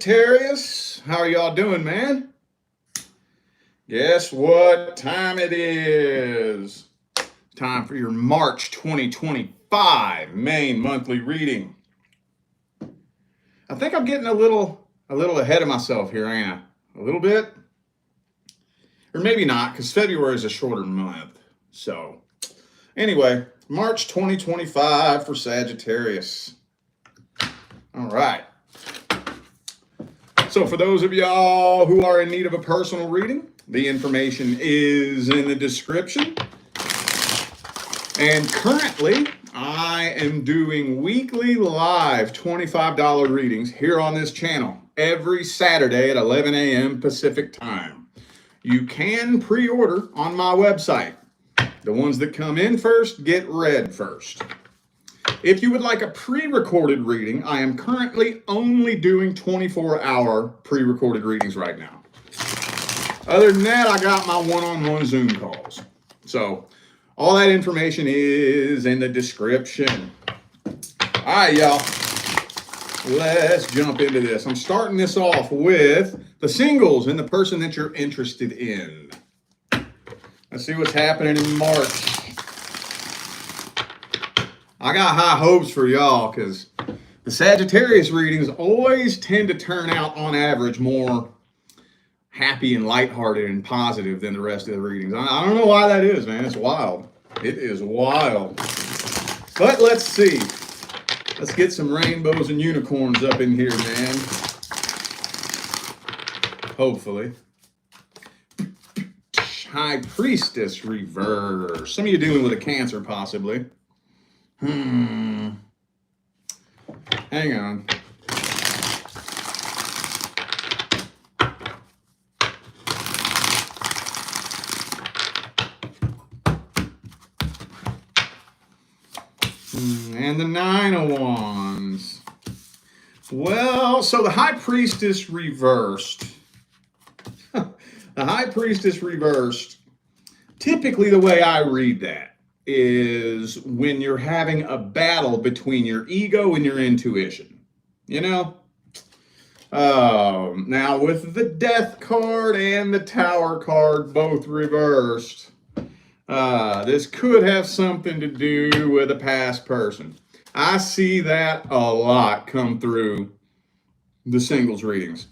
Sagittarius, how are y'all doing, man? Guess what time it is? Time for your March 2025 main monthly reading. I think I'm getting a little ahead of myself here, ain't I? A little bit? Or maybe not, because February is a shorter month. So, anyway, March 2025 for Sagittarius. All right. So for those of y'all who are in need of a personal reading, the information is in the description. And currently, I am doing weekly live $25 readings here on this channel every Saturday at 11 a.m. Pacific time. You can pre-order on my website. The ones that come in first get read first. If you would like a pre-recorded reading, I am currently only doing 24-hour pre-recorded readings right now. Other than that, I got my one-on-one Zoom calls. So all that information is in the description. All right, y'all. Let's jump into this. I'm starting this off with the singles and the person that you're interested in. Let's see what's happening in March. I got high hopes for y'all because the Sagittarius readings always tend to turn out on average more happy and lighthearted and positive than the rest of the readings. I don't know why that is, man. It's wild. It is wild. But let's see. Let's get some rainbows and unicorns up in here, man. Hopefully. High Priestess reverse. Some of you dealing with a Cancer, possibly. Hang on. And the Nine of Wands. Well, so the High Priestess reversed. The High Priestess reversed. Typically, the way I read that is when you're having a battle between your ego and your intuition. You know? Now, with the Death card and the Tower card both reversed, this could have something to do with a past person. I see that a lot come through the singles readings.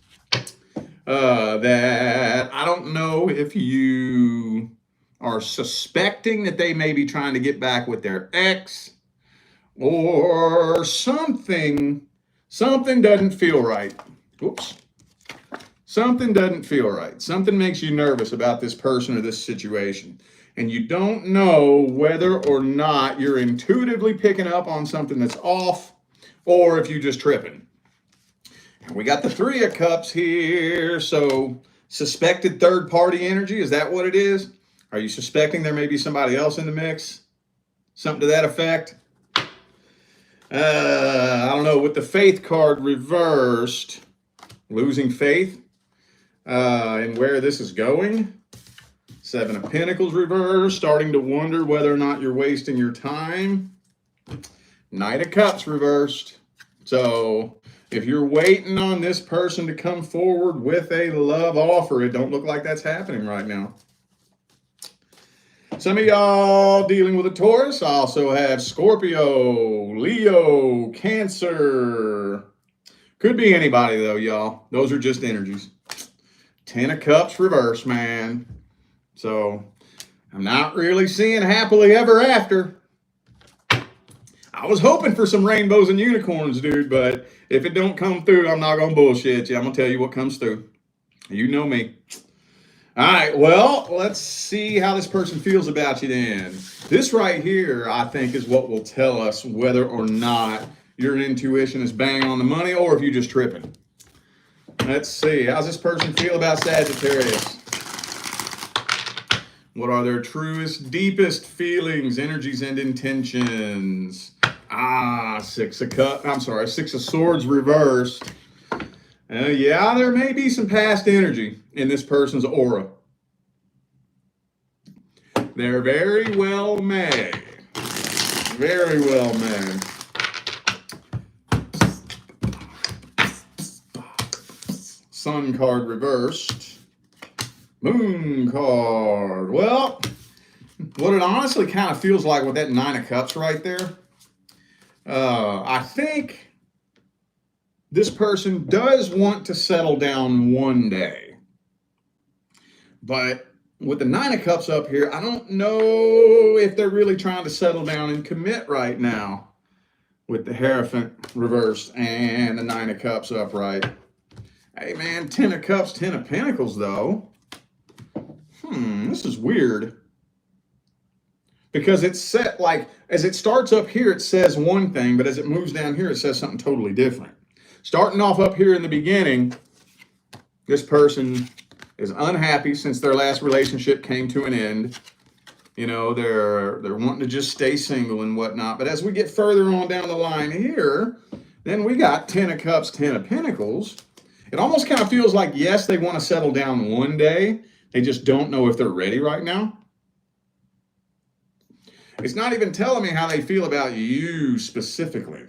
That I don't know if you are suspecting that they may be trying to get back with their ex, or something doesn't feel right. Oops. Something doesn't feel right. Something makes you nervous about this person or this situation. And you don't know whether or not you're intuitively picking up on something that's off, or if you're just tripping. And we got the Three of Cups here. So suspected third-party energy, is that what it is? Are you suspecting there may be somebody else in the mix? Something to that effect? I don't know. With the Faith card reversed, losing faith in where this is going. Seven of Pentacles reversed, starting to wonder whether or not you're wasting your time. Knight of Cups reversed. So if you're waiting on this person to come forward with a love offer, it don't look like that's happening right now. Some of y'all dealing with a Taurus. I also have Scorpio, Leo, Cancer. Could be anybody though, y'all. Those are just energies. Ten of Cups reverse, man. So I'm not really seeing happily ever after. I was hoping for some rainbows and unicorns, dude, but if it don't come through, I'm not going to bullshit you. I'm going to tell you what comes through. You know me. All right, well, let's see how this person feels about you then. This right here, I think, is what will tell us whether or not your intuition is bang on the money or if you're just tripping. Let's see. How's this person feel about Sagittarius? What are their truest, deepest feelings, energies, and intentions? Six of Swords reversed. Yeah, there may be some past energy in this person's aura. There very well may. Very well may. Sun card reversed. Moon card. Well, what it honestly kind of feels like with that Nine of Cups right there, I think this person does want to settle down one day. But with the Nine of Cups up here, I don't know if they're really trying to settle down and commit right now with the Hierophant reversed and the Nine of Cups upright. Hey man, 10 of Cups, 10 of Pentacles though. This is weird. Because it's set like, as it starts up here, it says one thing, but as it moves down here, it says something totally different. Starting off up here in the beginning, this person is unhappy since their last relationship came to an end. You know, they're wanting to just stay single and whatnot. But as we get further on down the line here, then we got 10 of Cups, 10 of Pentacles. It almost kind of feels like, yes, they want to settle down one day. They just don't know if they're ready right now. It's not even telling me how they feel about you specifically.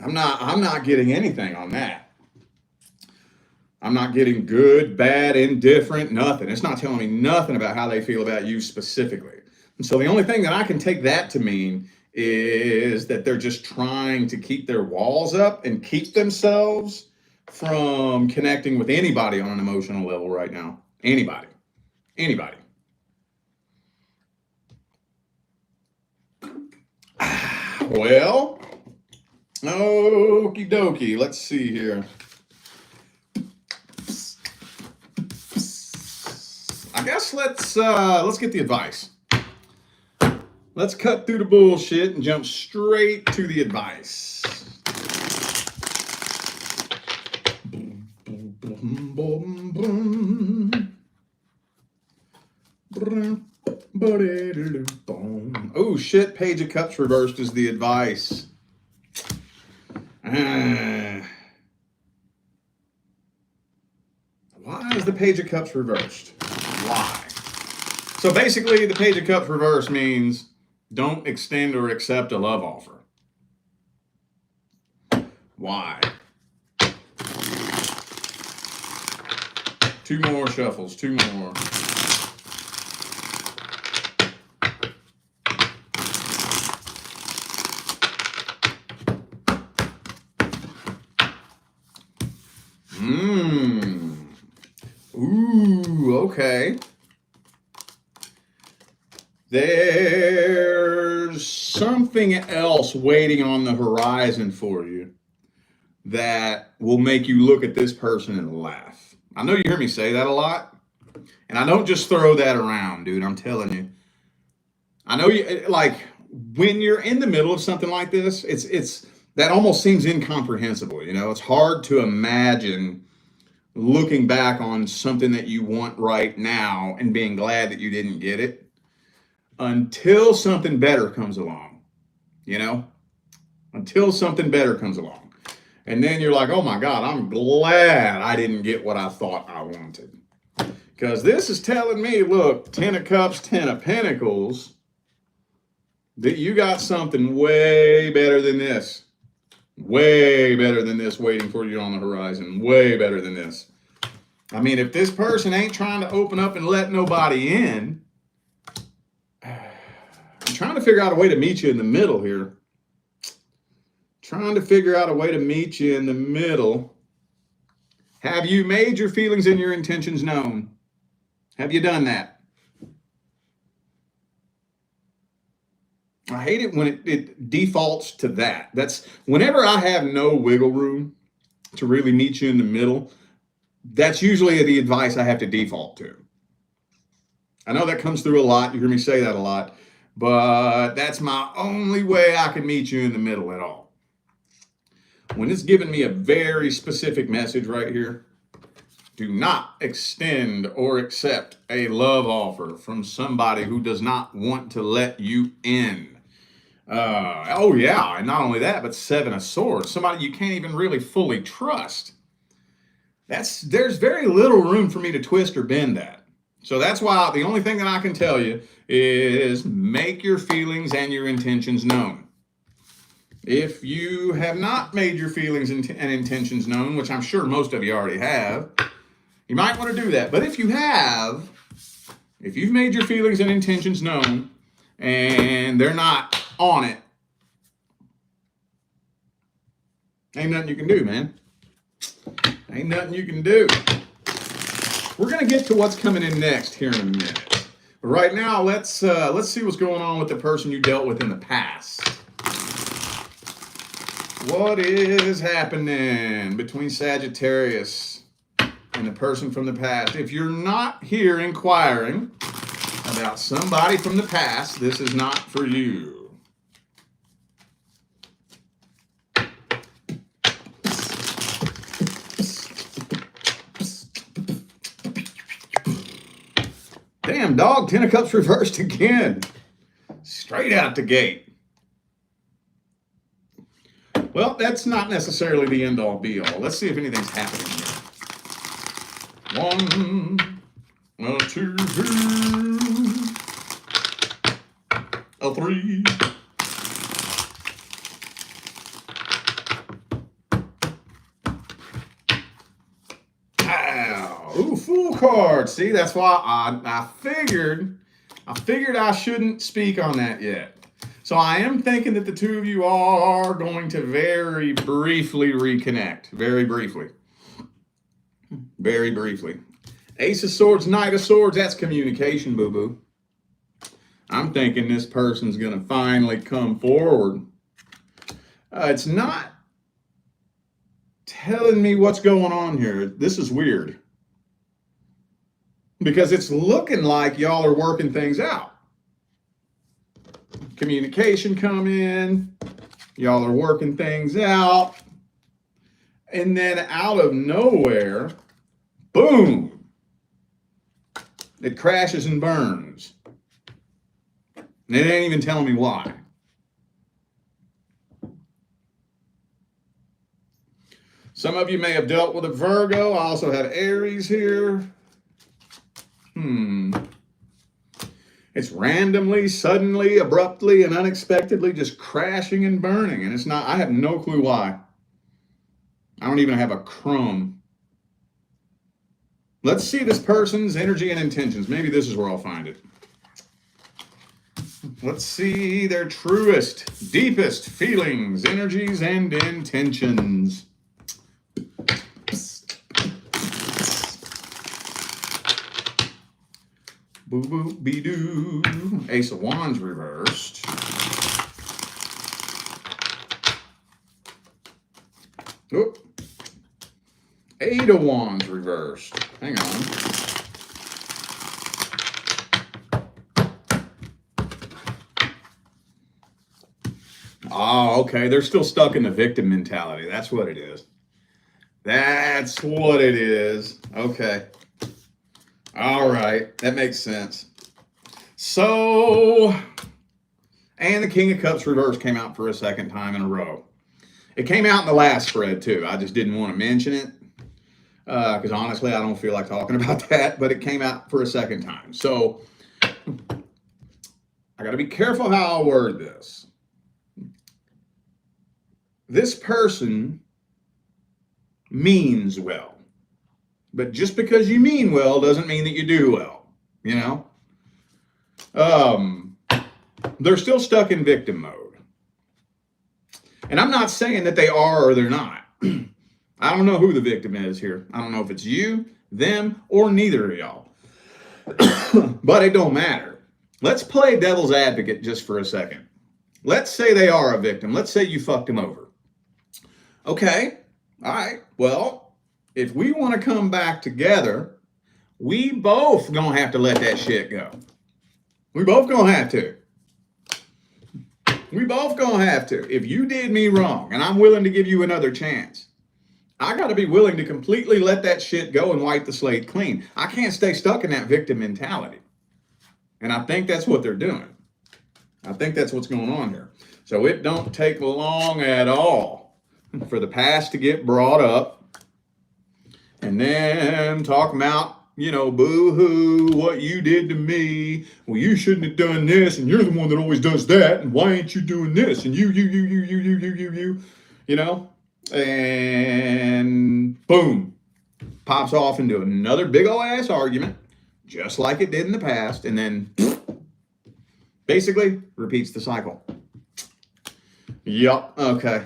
I'm not getting anything on that. I'm not getting good, bad, indifferent, nothing. It's not telling me nothing about how they feel about you specifically. And so the only thing that I can take that to mean is that they're just trying to keep their walls up and keep themselves from connecting with anybody on an emotional level right now. Anybody. Anybody. Well, okie dokie. Let's see here. I guess let's get the advice. Let's cut through the bullshit and jump straight to the advice. Oh shit, Page of Cups reversed is the advice. Why is the Page of Cups reversed? Why? So basically, the Page of Cups reversed means don't extend or accept a love offer. Why? Two more shuffles, two more. Ooh, okay. There's something else waiting on the horizon for you that will make you look at this person and laugh. I know you hear me say that a lot, and I don't just throw that around, dude. I'm telling you. I know you, like, when you're in the middle of something like this, it's that almost seems incomprehensible, you know? It's hard to imagine looking back on something that you want right now and being glad that you didn't get it until something better comes along, you know? Until something better comes along. And then you're like, oh my God, I'm glad I didn't get what I thought I wanted. Because this is telling me, look, 10 of Cups, 10 of Pentacles, that you got something way better than this. Way better than this waiting for you on the horizon. Way better than this. I mean, if this person ain't trying to open up and let nobody in, I'm trying to figure out a way to meet you in the middle here. Trying to figure out a way to meet you in the middle. Have you made your feelings and your intentions known? Have you done that? I hate it when it defaults to that. That's whenever I have no wiggle room to really meet you in the middle, that's usually the advice I have to default to. I know that comes through a lot. You hear me say that a lot, but that's my only way I can meet you in the middle at all. When it's giving me a very specific message right here, do not extend or accept a love offer from somebody who does not want to let you in. Oh yeah, and not only that, but 7 of Swords, somebody you can't even really fully trust. There's very little room for me to twist or bend that. So that's why the only thing that I can tell you is make your feelings and your intentions known. If you have not made your feelings and intentions known, which I'm sure most of you already have, you might want to do that. But if you have, if you've made your feelings and intentions known and they're not on it, ain't nothing you can do, man. Ain't nothing you can do. We're going to get to what's coming in next here in a minute. But right now, let's see what's going on with the person you dealt with in the past. What is happening between Sagittarius and the person from the past? If you're not here inquiring about somebody from the past, this is not for you. Damn, dog, 10 of Cups reversed again. Straight out the gate. Well, that's not necessarily the end-all, be-all. Let's see if anything's happening here. 1, 2, 3. Ooh, Fool card. See, that's why I figured I shouldn't speak on that yet. So I am thinking that the two of you are going to very briefly reconnect. Very briefly. Very briefly. Ace of Swords, Knight of Swords, that's communication, boo-boo. I'm thinking this person's going to finally come forward. It's not telling me what's going on here. This is weird. Because it's looking like y'all are working things out. Communication come in. Y'all are working things out. And then out of nowhere, boom, it crashes and burns. And it ain't even telling me why. Some of you may have dealt with a Virgo. I also have Aries here. It's randomly, suddenly, abruptly, and unexpectedly just crashing and burning. And it's not, I have no clue why. I don't even have a crumb. Let's see this person's energy and intentions. Maybe this is where I'll find it. Let's see their truest, deepest feelings, energies, and intentions. Boo boo be doo. Ace of Wands reversed. Oop. 8 of Wands reversed. Hang on. Oh, okay. They're still stuck in the victim mentality. That's what it is. That's what it is. Okay. All right, that makes sense. So, and the King of Cups reverse came out for a second time in a row. It came out in the last spread too. I just didn't want to mention it because honestly, I don't feel like talking about that, but it came out for a second time. So, I got to be careful how I word this. This person means well. But just because you mean well doesn't mean that you do well, you know? They're still stuck in victim mode. And I'm not saying that they are or they're not. I don't know who the victim is here. I don't know if it's you, them, or neither of y'all. But it don't matter. Let's play devil's advocate just for a second. Let's say they are a victim. Let's say you fucked them over. Okay, all right, well, if we want to come back together, we both gonna have to let that shit go. We both gonna have to. We both gonna have to. If you did me wrong and I'm willing to give you another chance, I gotta be willing to completely let that shit go and wipe the slate clean. I can't stay stuck in that victim mentality. And I think that's what they're doing. I think that's what's going on here. So it don't take long at all for the past to get brought up. And then talk about boo-hoo, what you did to me. Well, you shouldn't have done this, and you're the one that always does that, and why ain't you doing this? And you, and boom, pops off into another big ol' ass argument, just like it did in the past, and then basically repeats the cycle. Yup, okay.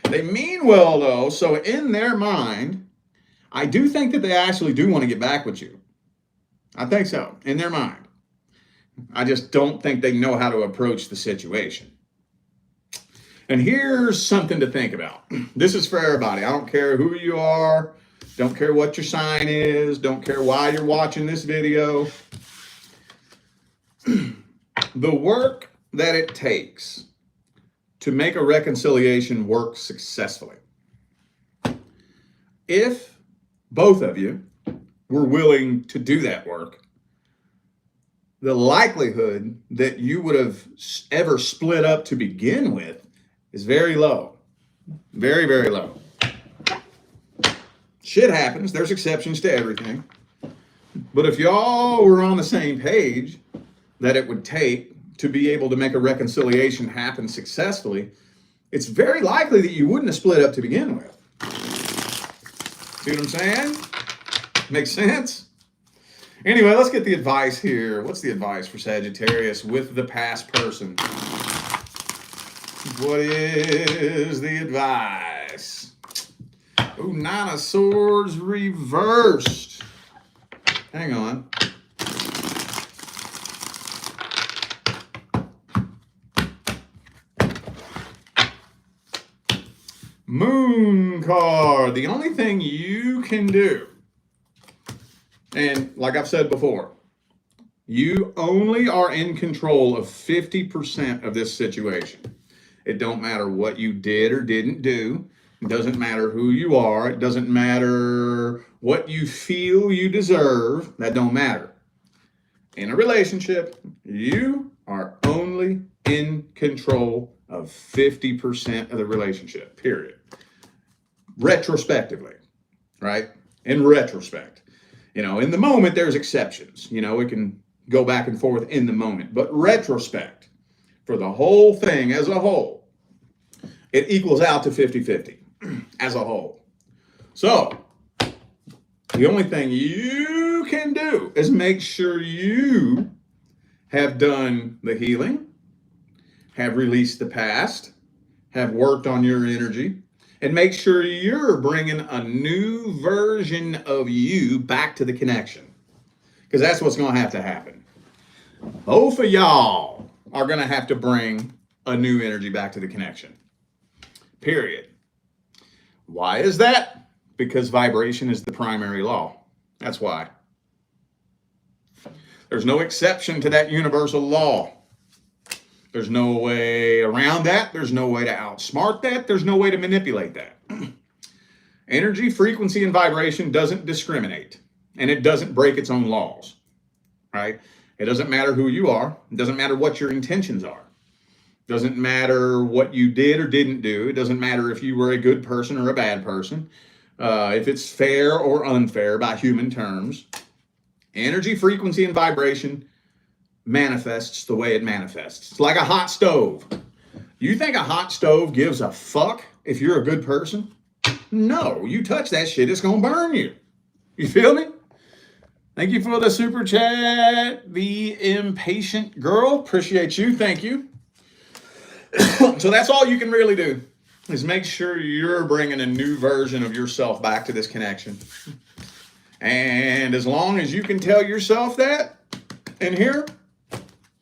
They mean well, though, so in their mind, I do think that they actually do want to get back with you. I think so, in their mind. I just don't think they know how to approach the situation. And here's something to think about. This is for everybody. I don't care who you are. Don't care what your sign is. Don't care why you're watching this video. The work that it takes to make a reconciliation work successfully. If both of you were willing to do that work, the likelihood that you would have ever split up to begin with is very low. Very, very low. Shit happens. There's exceptions to everything. But if y'all were on the same page that it would take to be able to make a reconciliation happen successfully, it's very likely that you wouldn't have split up to begin with. See what I'm saying? Makes sense? Anyway, let's get the advice here. What's the advice for Sagittarius with the past person? What is the advice? Ooh, Nine of Swords reversed. Hang on. Moon card. The only thing you can do, and like I've said before, you only are in control of 50% of this situation. It don't matter what you did or didn't do. It doesn't matter who you are. It doesn't matter what you feel you deserve. That don't matter. In a relationship, you are only in control of 50% of the relationship, period. Retrospectively, right? In retrospect. In the moment, there's exceptions. It can go back and forth in the moment. But retrospect, for the whole thing as a whole, it equals out to 50-50 as a whole. So, the only thing you can do is make sure you have done the healing, have released the past, have worked on your energy, and make sure you're bringing a new version of you back to the connection. Because that's what's going to have to happen. Both of y'all are going to have to bring a new energy back to the connection. Period. Why is that? Because vibration is the primary law. That's why. There's no exception to that universal law. There's no way around that. There's no way to outsmart that. There's no way to manipulate that. Energy, frequency, and vibration doesn't discriminate, and it doesn't break its own laws, right? It doesn't matter who you are. It doesn't matter what your intentions are. It doesn't matter what you did or didn't do. It doesn't matter if you were a good person or a bad person, if it's fair or unfair by human terms. Energy, frequency, and vibration manifests the way it manifests. It's like a hot stove. You think a hot stove gives a fuck if you're a good person? No, you touch that shit, it's gonna burn you. You feel me? Thank you for the super chat, the impatient girl. Appreciate you, thank you. So that's all you can really do, is make sure you're bringing a new version of yourself back to this connection. And as long as you can tell yourself that in here,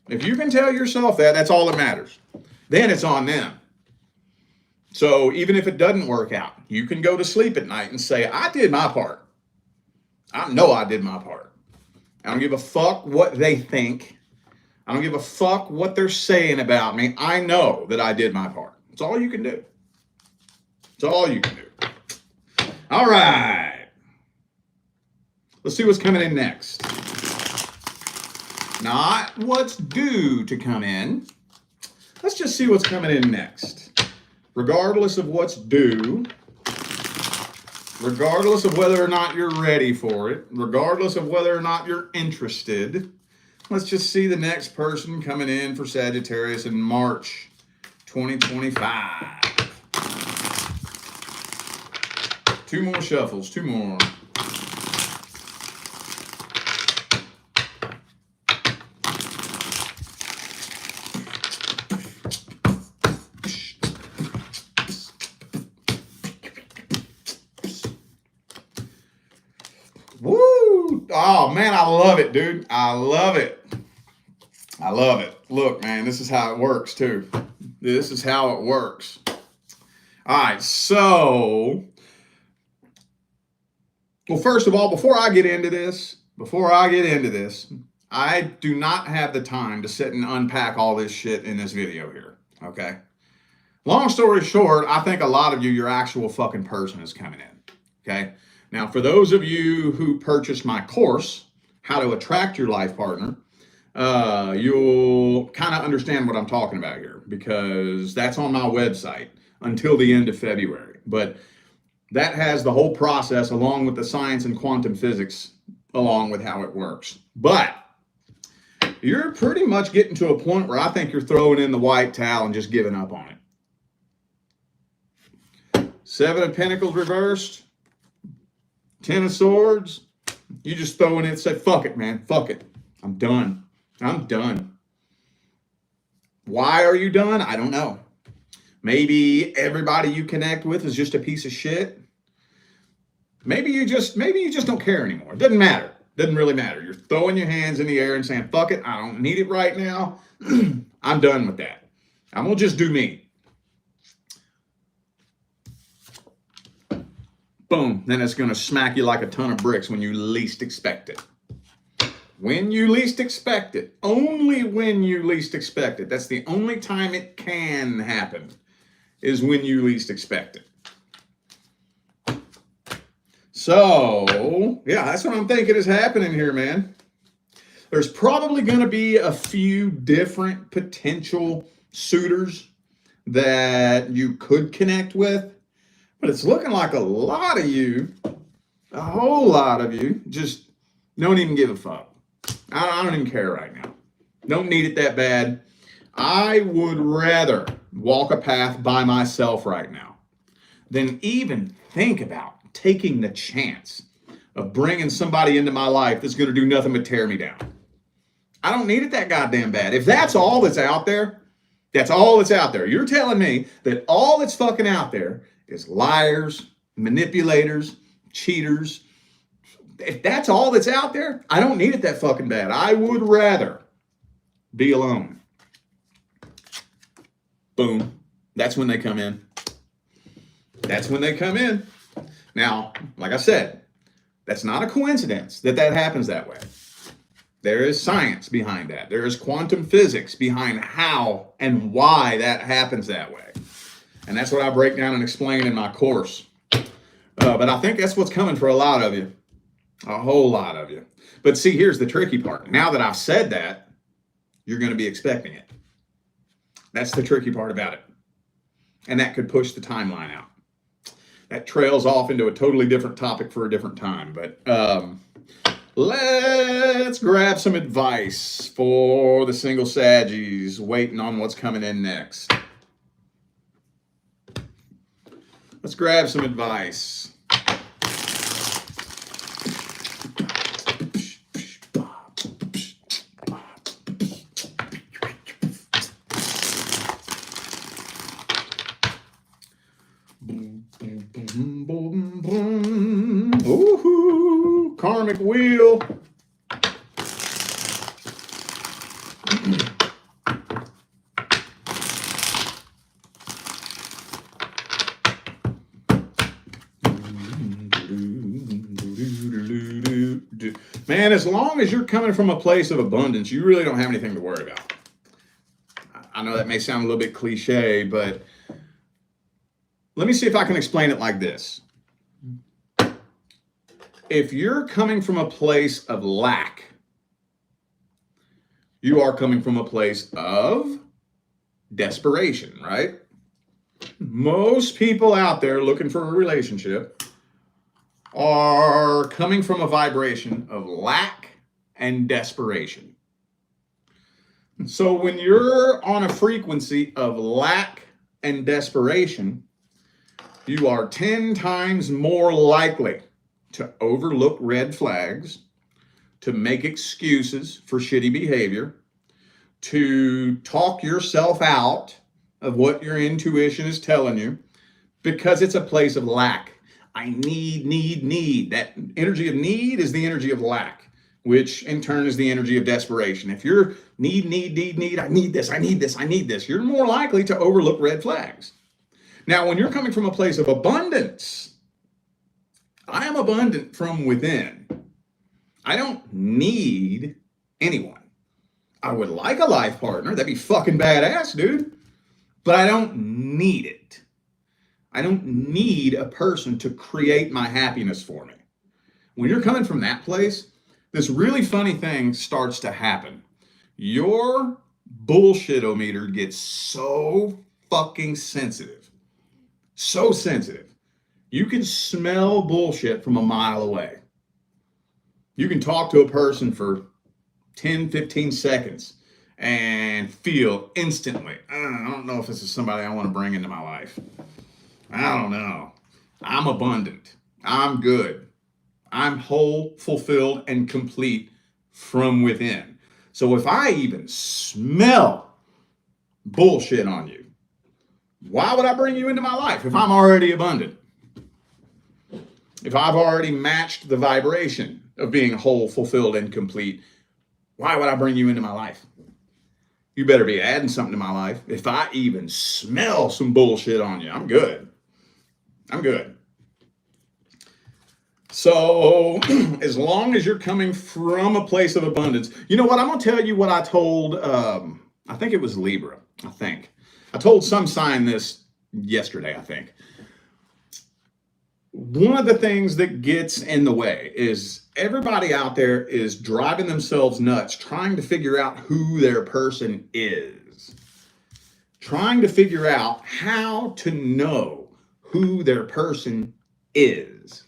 if you can tell yourself that, that's all that matters. Then it's on them. So even if it doesn't work out, you can go to sleep at night and say, I did my part. I know I did my part. I don't give a fuck what they think. I don't give a fuck what they're saying about me. I know that I did my part. It's all you can do. It's all you can do. All right. Let's see what's coming in next. Not what's due to come in. Let's just see what's coming in next. Regardless of what's due, regardless of whether or not you're ready for it, regardless of whether or not you're interested, let's just see the next person coming in for Sagittarius in March 2025. Two more shuffles, two more. Woo! Oh man, I love it, dude. I love it. I love it. Look, man, this is how it works too. This is how it works. All right, so, well, first of all, before I get into this, I do not have the time to sit and unpack all this shit in this video here, okay? Long story short, I think a lot of you, your actual fucking person is coming in, okay? Now, for those of you who purchased my course, How to Attract Your Life Partner, you'll kind of understand what I'm talking about here because that's on my website until the end of February. But that has the whole process along with the science and quantum physics along with how it works. But you're pretty much getting to a point where I think you're throwing in the white towel and just giving up on it. Seven of Pentacles reversed. Ten of Swords, you just throw in it and say, fuck it, man, fuck it. I'm done. I'm done. Why are you done? I don't know. Maybe everybody you connect with is just a piece of shit. Maybe you just don't care anymore. It doesn't matter. Doesn't really matter. You're throwing your hands in the air and saying, fuck it, I don't need it right now. I'm done with that. I'm gonna just do me. Boom, then it's gonna smack you like a ton of bricks when you least expect it. When you least expect it. Only when you least expect it. That's the only time it can happen, is when you least expect it. So, yeah, that's what I'm thinking is happening here, man. There's probably gonna be a few different potential suitors that you could connect with. But it's looking like a lot of you, a whole lot of you, just don't even give a fuck. I don't even care right now. Don't need it that bad. I would rather walk a path by myself right now than even think about taking the chance of bringing somebody into my life that's going to do nothing but tear me down. I don't need it that goddamn bad. If that's all that's out there, that's all that's out there. You're telling me that all that's fucking out there is liars, manipulators, cheaters. If that's all that's out there, I don't need it that fucking bad. I would rather be alone. Boom. That's when they come in. That's when they come in. Now, like I said, that's not a coincidence that that happens that way. There is science behind that. There is quantum physics behind how and why that happens that way. And that's what I break down and explain in my course. But I think that's what's coming for a lot of you. A whole lot of you. But see, here's the tricky part. Now that I've said that, you're going to be expecting it. That's the tricky part about it. And that could push the timeline out. That trails off into a totally different topic for a different time. But let's grab some advice for the single Saggies waiting on what's coming in next. Let's grab some advice. Ooh, karmic wheel. Man, as long as you're coming from a place of abundance, you really don't have anything to worry about. I know that may sound a little bit cliche, but let me see if I can explain it like this. If you're coming from a place of lack, you are coming from a place of desperation, right? Most people out there looking for a relationship are coming from a vibration of lack and desperation. So when you're on a frequency of lack and desperation, you are 10 times more likely to overlook red flags, to make excuses for shitty behavior, to talk yourself out of what your intuition is telling you, because it's a place of lack. I need. That energy of need is the energy of lack, which in turn is the energy of desperation. If you're need, I need this, you're more likely to overlook red flags. Now, when you're coming from a place of abundance, I am abundant from within. I don't need anyone. I would like a life partner. That'd be fucking badass, dude. But I don't need it. I don't need a person to create my happiness for me. When you're coming from that place, this really funny thing starts to happen. Your bullshit-o-meter gets so fucking sensitive. So sensitive. You can smell bullshit from a mile away. You can talk to a person for 10, 15 seconds and feel instantly, I don't know if this is somebody I want to bring into my life. I don't know. I'm abundant. I'm good. I'm whole, fulfilled, and complete from within. So if I even smell bullshit on you, why would I bring you into my life if I'm already abundant? If I've already matched the vibration of being whole, fulfilled, and complete, why would I bring you into my life? You better be adding something to my life. If I even smell some bullshit on you, I'm good. I'm good. So as long as you're coming from a place of abundance, you know what? I'm going to tell you what I told, I think it was Libra, I told some sign this yesterday, I think. One of the things that gets in the way is everybody out there is driving themselves nuts trying to figure out who their person is. Trying to figure out how to know who their person is.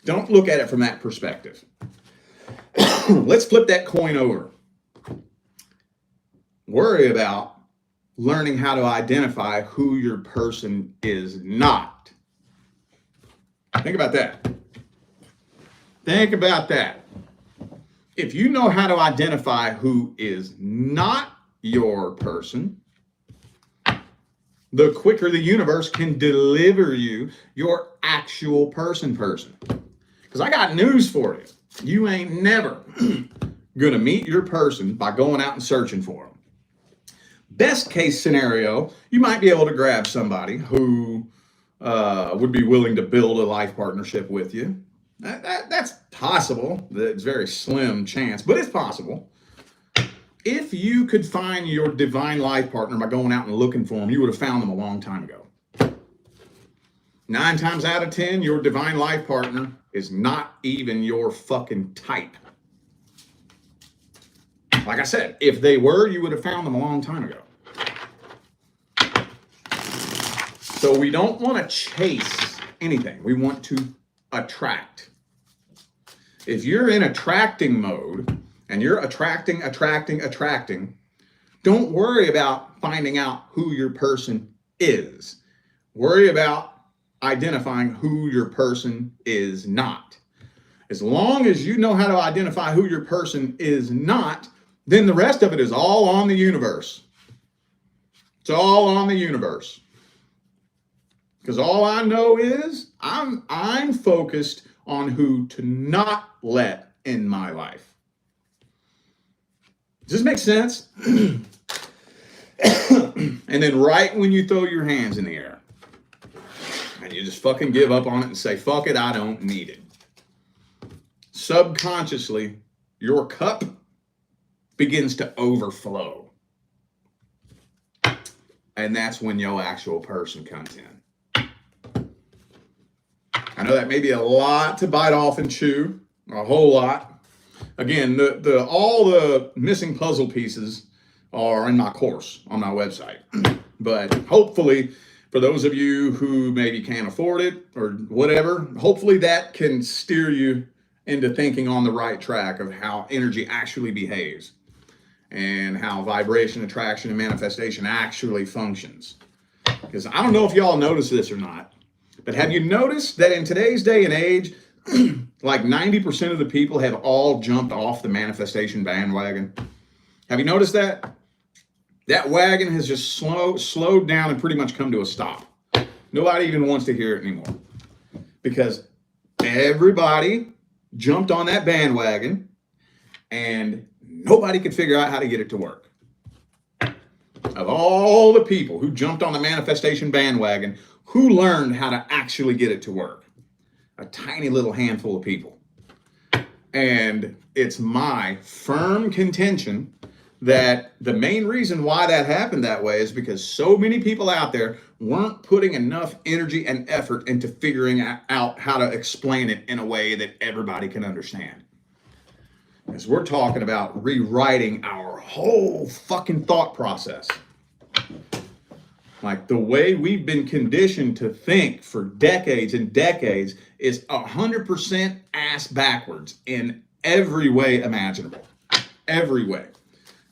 Don't look at it from that perspective. Let's flip that coin over. Worry about learning how to identify who your person is not. Think about that. Think about that. If you know how to identify who is not your person, the quicker the universe can deliver you your actual person. Because I got news for you. You ain't never going to meet your person by going out and searching for them. Best case scenario, you might be able to grab somebody who would be willing to build a life partnership with you. That's possible. It's a very slim chance, but it's possible. If you could find your divine life partner by going out and looking for them, you would have found them a long time ago. 9 times out of 10, your divine life partner is not even your fucking type. Like I said, if they were, you would have found them a long time ago. So we don't want to chase anything. We want to attract. If you're in attracting mode and you're attracting, don't worry about finding out who your person is. Worry about identifying who your person is not. As long as you know how to identify who your person is not, then the rest of it is all on the universe. It's all on the universe. Because all I know is I'm focused on who to not let in my life. Does this make sense? And then right when you throw your hands in the air and you just fucking give up on it and say, fuck it, I don't need it. Subconsciously, your cup begins to overflow. And that's when your actual person comes in. I know that may be a lot to bite off and chew, a whole lot. Again, all the missing puzzle pieces are in my course on my website. But hopefully For those of you who maybe can't afford it or whatever, hopefully that can steer you into thinking on the right track of how energy actually behaves and how vibration, attraction, and manifestation actually functions. Because I don't know if y'all notice this or not, but have you noticed that in today's day and age, like 90% of the people have all jumped off the manifestation bandwagon? Have you noticed that? That wagon has just slowed down and pretty much come to a stop. Nobody even wants to hear it anymore because everybody jumped on that bandwagon and nobody could figure out how to get it to work. Of all the people who jumped on the manifestation bandwagon, who learned how to actually get it to work? A tiny little handful of people. And it's my firm contention that the main reason why that happened that way is because so many people out there weren't putting enough energy and effort into figuring out how to explain it in a way that everybody can understand. Because we're talking about rewriting our whole fucking thought process. Like the way we've been conditioned to think for decades and decades is 100% ass backwards in every way imaginable. Every way.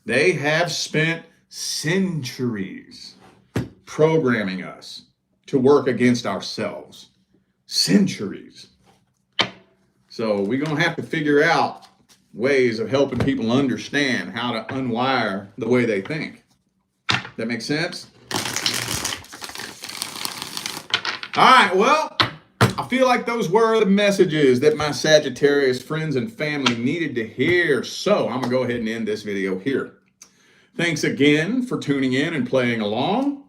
They have spent centuries programming us to work against ourselves. Centuries. So we're going to have to figure out ways of helping people understand how to unwire the way they think. That makes sense? All right, well, I feel like those were the messages that my Sagittarius friends and family needed to hear. So I'm going to go ahead and end this video here. Thanks again for tuning in and playing along.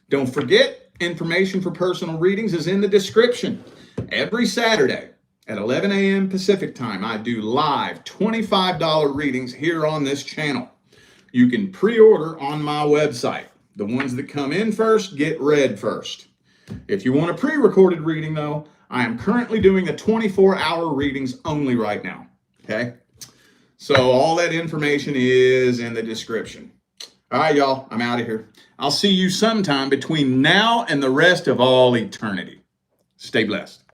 Don't forget, information for personal readings is in the description. Every Saturday at 11 a.m. Pacific time, I do live $25 readings here on this channel. You can pre-order on my website. The ones that come in first get read first. If you want a pre-recorded reading, though, I am currently doing the 24-hour readings only right now. Okay? So all that information is in the description. All right, y'all, I'm out of here. I'll see you sometime between now and the rest of all eternity. Stay blessed.